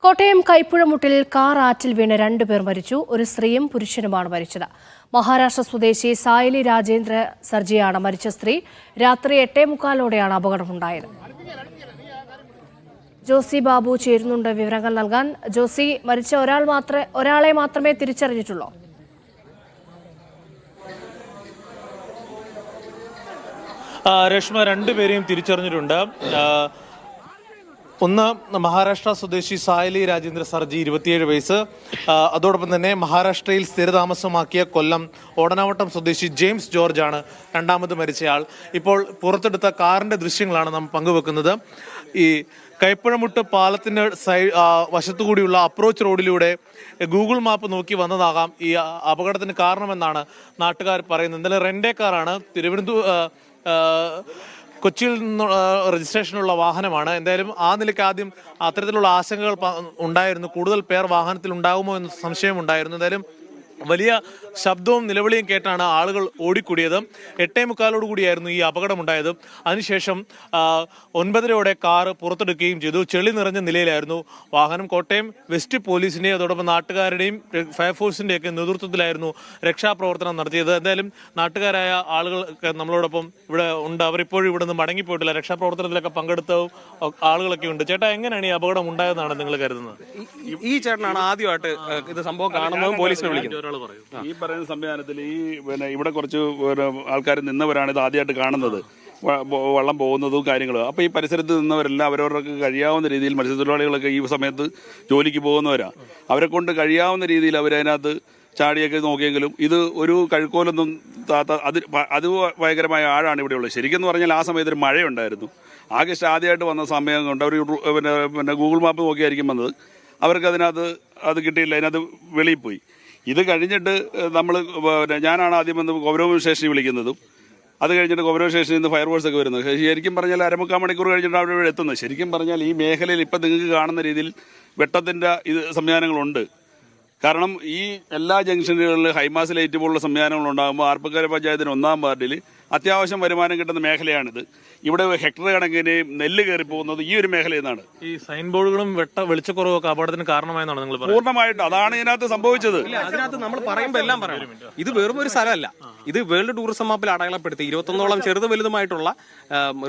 Kottayam കൈപ്പുഴമുട്ടിൽ car ആറ്റിൽ വീണ് 2 പേർ മരിച്ചു. ഒരു സ്ത്രീയും പുരുഷനുമാണ് മരിച്ചത്. മഹാരാഷ്ട്ര സ്വദേശി സായലി രാജേന്ദ്ര സർജിയാണ് മരിച്ച സ്ത്രീ. രാത്രി 8:45 അപകടമുണ്ടായത്. ജോസി ബാബു ചേരുന്നുണ്ട് വിവരങ്ങൾ നൽകാൻ. ജോസി, മരിച്ച ഒരാളെ മാത്രമേ തിരിച്ചറിഞ്ഞിട്ടുള്ളൂ? രേഷ്മ, 2 പേരെയും തിരിച്ചറിഞ്ഞിട്ടുണ്ട്. ഒന്ന് മഹാരാഷ്ട്ര സ്വദേശി സായലി രാജേന്ദ്ര സർജി, 27 വയസ്സ്. അതോടൊപ്പം തന്നെ മഹാരാഷ്ട്രയിൽ സ്ഥിരതാമസമാക്കിയ കൊല്ലം ഓടനാവട്ടം സ്വദേശി ജെയിംസ് ജോർജ് ആണ് രണ്ടാമത് മരിച്ചയാൾ. ഇപ്പോൾ പുറത്തെടുത്ത കാറിന്റെ ദൃശ്യങ്ങളാണ് നാം പങ്കുവെക്കുന്നത്. ഈ കൈപ്പുഴമുട്ട് പാലത്തിന്റെ വശത്തുകൂടിയുള്ള അപ്രോച്ച് റോഡിലൂടെ ഗൂഗിൾ മാപ്പ് നോക്കി വന്നതാകാം ഈ അപകടത്തിന് കാരണമെന്നാണ് നാട്ടുകാർ പറയുന്നത്. ഇന്നലെ റെന്റേ കാറാണ്, കൊച്ചിയിൽ നിന്ന് രജിസ്ട്രേഷനുള്ള വാഹനമാണ്. എന്തായാലും ആ നിലയ്ക്ക് ആദ്യം അത്തരത്തിലുള്ള ആശങ്കകൾ ഉണ്ടായിരുന്നു. കൂടുതൽ പേർ വാഹനത്തിൽ ഉണ്ടാകുമോ എന്ന് സംശയമുണ്ടായിരുന്നു. എന്തായാലും വലിയ ശബ്ദവും നിലവിളിയും കേട്ടാണ് ആളുകൾ ഓടിക്കൂടിയത്. 8:45 കൂടിയായിരുന്നു ഈ അപകടമുണ്ടായത്. അതിനുശേഷം 9:30 കാറ് പുറത്തെടുക്കുകയും ചെയ്തു. ചെളി നിറഞ്ഞ നിലയിലായിരുന്നു വാഹനം. കോട്ടയം വെസ്റ്റ് പോലീസിന്റെയും അതോടൊപ്പം നാട്ടുകാരുടെയും ഫയർഫോഴ്സിന്റെയൊക്കെ നേതൃത്വത്തിലായിരുന്നു രക്ഷാപ്രവർത്തനം നടത്തിയത്. എന്തായാലും നാട്ടുകാരായ ആളുകൾ നമ്മളോടൊപ്പം ഇവിടെ ഉണ്ട്. അവരിപ്പോഴും ഇവിടെ നിന്ന് മടങ്ങിപ്പോയിട്ടില്ല. രക്ഷാപ്രവർത്തനത്തിലൊക്കെ പങ്കെടുത്ത ആളുകളൊക്കെ ഉണ്ട്. ചേട്ടാ, എങ്ങനെയാണ് ഈ അപകടം ഉണ്ടായതെന്നാണ് നിങ്ങൾ കരുതുന്നത്? ഈ ചേട്ടനാണ് ആദ്യമായിട്ട് ഇത് സംഭവം കാണുന്നതും പോലീസിനെ വിളിക്കുന്നത്. ഈ പറയുന്ന സംവിധാനത്തിൽ ഇവിടെ കുറച്ച് ആൾക്കാർ നിന്നവരാണ് ഇത് ആദ്യമായിട്ട് കാണുന്നത്, വള്ളം പോകുന്നതും കാര്യങ്ങളും. അപ്പോൾ ഈ പരിസരത്ത് നിന്നവരെല്ലാം അവരവർക്ക് കഴിയാവുന്ന രീതിയിൽ, മത്സ്യത്തൊഴിലാളികളൊക്കെ ഈ സമയത്ത് ജോലിക്ക് പോകുന്നവരാണ്, അവരെ കൊണ്ട് കഴിയാവുന്ന രീതിയിൽ അവരതിനകത്ത് ചാടിയൊക്കെ നോക്കിയെങ്കിലും ഇത് ഒരു കഴുക്കോലൊന്നും അത് ഭയങ്കരമായ ആഴാണ് ഇവിടെ ഉള്ളത്. ശരിക്കും പറഞ്ഞാൽ ആ സമയത്ത് ഒരു മഴയുണ്ടായിരുന്നു. ആഗസ്റ്റ് ആദ്യമായിട്ട് വന്ന സമയം കൊണ്ട് അവർ പിന്നെ ഗൂഗിൾ മാപ്പ് നോക്കിയായിരിക്കും വന്നത്. അവർക്ക് അത് കിട്ടിയില്ല, അതിനകത്ത് വെളിയിൽ പോയി. ഇത് കഴിഞ്ഞിട്ട് ഞാനാണ് ആദ്യം വന്ന് ഗൗരവ സ്റ്റേഷനിൽ വിളിക്കുന്നതും. അത് കഴിഞ്ഞിട്ട് ഗൗരവ സ്റ്റേഷനിൽ നിന്ന് ഫയർഫോഴ്സൊക്കെ വരുന്നത്. ശരിക്കും പറഞ്ഞാൽ 1/4 മണിക്കൂർ കഴിഞ്ഞിട്ട് അവിടെ എത്തുന്നത്. ശരിക്കും പറഞ്ഞാൽ ഈ മേഖലയിൽ ഇപ്പം നിങ്ങൾക്ക് കാണുന്ന രീതിയിൽ വെട്ടത്തിൻ്റെ സംവിധാനങ്ങളുണ്ട്. കാരണം ഈ എല്ലാ ജംഗ്ഷനുകളിലും ഹൈമാസ് ലൈറ്റ് പോലുള്ള സംവിധാനങ്ങളുണ്ടാകുമ്പോൾ ആർപ്പക്കര പഞ്ചായത്തിന് 1-ാം വാർഡിൽ അത്യാവശ്യം വരുമാനം കിട്ടുന്ന മേഖലയാണിത്. ഇവിടെ ഹെക്ടർ കണക്കിന് നെല്ല് കയറി പോകുന്നത് ഈ ഒരു മേഖലയിൽ നിന്നാണ്. ഈ സൈൻ ബോർഡുകളും വെളിച്ചക്കുറവൊക്കെ അപകടത്തിന് കാരണമായെന്നാണ് നിങ്ങൾ പറയുന്നത്? പൂർണ്ണമായിട്ട് അതാണ് ഇതിനകത്ത് സംഭവിച്ചത്. അതിനകത്ത് നമ്മൾ പറയുമ്പോൾ എല്ലാം പറയണം. ഇത് വെറും ഒരു സ്ഥലമല്ല, ഇത് വേൾഡ് ടൂറിസം മാപ്പിൽ അടയാളപ്പെടുത്തി 21ഓളം ചെറുതും വലുതുമായിട്ടുള്ള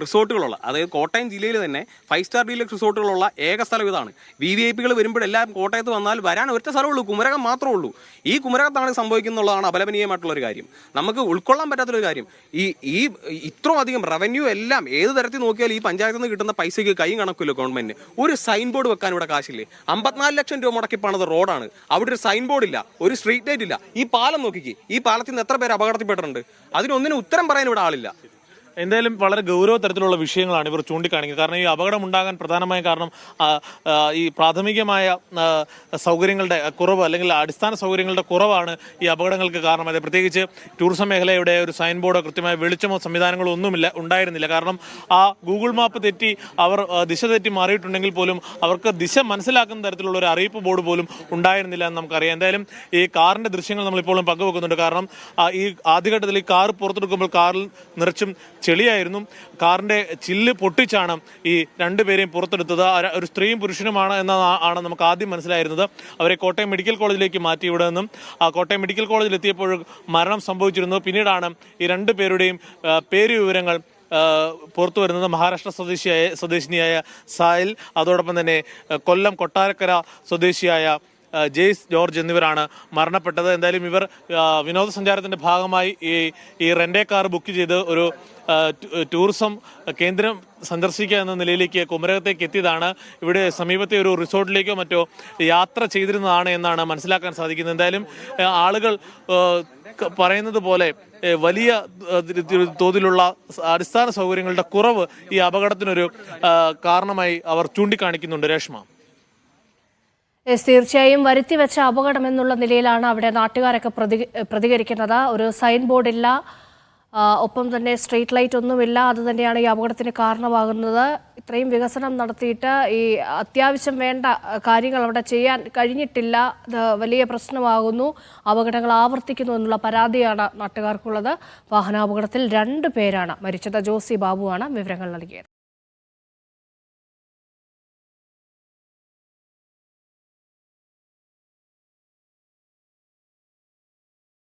റിസോർട്ടുകളുള്ള, അതായത് കോട്ടയം ജില്ലയിൽ തന്നെ 5 സ്റ്റാർ ഡീലക്സ് റിസോർട്ടുകളുള്ള ഏക സ്ഥലം ഇതാണ്. VVIPകൾ വരുമ്പോഴെല്ലാം കോട്ടയത്ത് വന്നാൽ വരാൻ ഒറ്റ സ്ഥലമുള്ളൂ, കുമരകം മാത്രമേ ഉള്ളൂ. ഈ കുമരകത്താണ് സംഭവിക്കുന്നുള്ളതാണ് അപലപനീയമായിട്ടുള്ളൊരു കാര്യം, നമുക്ക് ഉൾക്കൊള്ളാൻ പറ്റാത്തൊരു കാര്യം. ഈ ഇത്രയും അധികം റവന്യൂ എല്ലാം ഏത് തരത്തിൽ നോക്കിയാൽ ഈ പഞ്ചായത്തിൽ നിന്ന് കിട്ടുന്ന പൈസയ്ക്ക് കൈ കണക്കില്ല ഗവൺമെന്റിന്. ഒരു സൈൻ ബോർഡ് വെക്കാൻ ഇവിടെ കാശില്ലേ? 54 ലക്ഷം രൂപ മുടക്കി പണിത റോഡാണ്, അവിടെ ഒരു സൈൻ ബോർഡ് ഇല്ല, ഒരു സ്ട്രീറ്റ് ലൈറ്റ് ഇല്ല. ഈ പാലം നോക്കിക്കേ, ഈ പാലത്തിൽ നിന്ന് എത്ര പേര് അപകടത്തിൽപ്പെട്ടിട്ടുണ്ട്? അതിനൊന്നിനും ഉത്തരം പറയാൻ ഇവിടെ ആളില്ല. എന്തായാലും വളരെ ഗൗരവ തരത്തിലുള്ള വിഷയങ്ങളാണ് ഇവർ ചൂണ്ടിക്കാണിക്കുന്നത്. കാരണം ഈ അപകടം ഉണ്ടാകാൻ പ്രധാനമായ കാരണം ഈ പ്രാഥമികമായ സൗകര്യങ്ങളുടെ കുറവ്, അല്ലെങ്കിൽ അടിസ്ഥാന സൗകര്യങ്ങളുടെ കുറവാണ് ഈ അപകടങ്ങൾക്ക് കാരണമായത്. പ്രത്യേകിച്ച് ടൂറിസം മേഖലയുടെ ഒരു സൈൻ ബോർഡോ കൃത്യമായ വെളിച്ചമോ സംവിധാനങ്ങളോ ഉണ്ടായിരുന്നില്ല. കാരണം ആ ഗൂഗിൾ മാപ്പ് തെറ്റി അവർ ദിശ തെറ്റി മാറിയിട്ടുണ്ടെങ്കിൽ പോലും അവർക്ക് ദിശ മനസ്സിലാക്കുന്ന തരത്തിലുള്ള ഒരു അറിയിപ്പ് ബോർഡ് പോലും ഉണ്ടായിരുന്നില്ല എന്ന് നമുക്കറിയാം. എന്തായാലും ഈ കാറിന്റെ ദൃശ്യങ്ങൾ നമ്മളിപ്പോഴും പങ്കുവെക്കുന്നുണ്ട്. കാരണം ഈ ആദ്യഘട്ടത്തിൽ ഈ കാർ പുറത്തെടുക്കുമ്പോൾ കാറിൽ നിറച്ചും ചെളിയായിരുന്നു. കാറിന്റെ ചില്ല് പൊട്ടിച്ചാണ് ഈ 2 പേരെയും പുറത്തെടുത്തത്. ഒരു സ്ത്രീയും പുരുഷനുമാണ് എന്നതാണ് നമുക്ക് ആദ്യം മനസ്സിലായിരുന്നത്. അവരെ കോട്ടയം മെഡിക്കൽ കോളേജിലേക്ക് മാറ്റി. ഇവിടെ നിന്നും കോട്ടയം മെഡിക്കൽ കോളേജിൽ എത്തിയപ്പോൾ മരണം സംഭവിച്ചിരുന്നു. പിന്നീടാണ് ഈ 2 പേരുടെയും പേര് വിവരങ്ങൾ പുറത്തു വരുന്നത്. മഹാരാഷ്ട്ര സ്വദേശിനിയായ സായൽ, അതോടൊപ്പം തന്നെ കൊല്ലം കൊട്ടാരക്കര സ്വദേശിയായ ജെയ്സ് ജോർജ് എന്നിവരാണ് മരണപ്പെട്ടത്. എന്തായാലും ഇവർ വിനോദസഞ്ചാരത്തിന്റെ ഭാഗമായി ഈ റെന്റേ കാർ ബുക്ക് ചെയ്ത് ഒരു ടൂറിസം കേന്ദ്രം സന്ദർശിക്കുക എന്ന നിലയിലേക്ക് കുമരകത്തേക്ക് എത്തിയതാണ്. ഇവിടെ സമീപത്തെ ഒരു റിസോർട്ടിലേക്കോ മറ്റോ യാത്ര ചെയ്തിരുന്നതാണ് എന്നാണ് മനസ്സിലാക്കാൻ സാധിക്കുന്നത്. എന്തായാലും ആളുകൾ പറയുന്നത് പോലെ വലിയ തോതിലുള്ള അടിസ്ഥാന സൗകര്യങ്ങളുടെ കുറവ് ഈ അപകടത്തിനൊരു കാരണമായി അവർ ചൂണ്ടിക്കാണിക്കുന്നുണ്ട്. രേഷ്മ, തീർച്ചയായും വരുത്തിവെച്ച അപകടം എന്നുള്ള നിലയിലാണ് അവിടെ നാട്ടുകാരൊക്കെ പ്രതികരിക്കുന്നത്. ഒരു സൈൻ ബോർഡില്ല, ഒപ്പം തന്നെ സ്ട്രീറ്റ് ലൈറ്റ് ഒന്നുമില്ല. അത് തന്നെയാണ് ഈ അപകടത്തിന് കാരണമാകുന്നത്. ഇത്രയും വികസനം നടത്തിയിട്ട് ഈ അത്യാവശ്യം വേണ്ട കാര്യങ്ങൾ അവിടെ ചെയ്യാൻ കഴിഞ്ഞിട്ടില്ല. അത് വലിയ പ്രശ്നമാകുന്നു, അപകടങ്ങൾ ആവർത്തിക്കുന്നു എന്നുള്ള പരാതിയാണ് നാട്ടുകാർക്കുള്ളത്. വാഹനാപകടത്തിൽ 2 പേരാണ് മരിച്ചത്. ജോസി ബാബുവാണ് വിവരങ്ങൾ നൽകിയത്.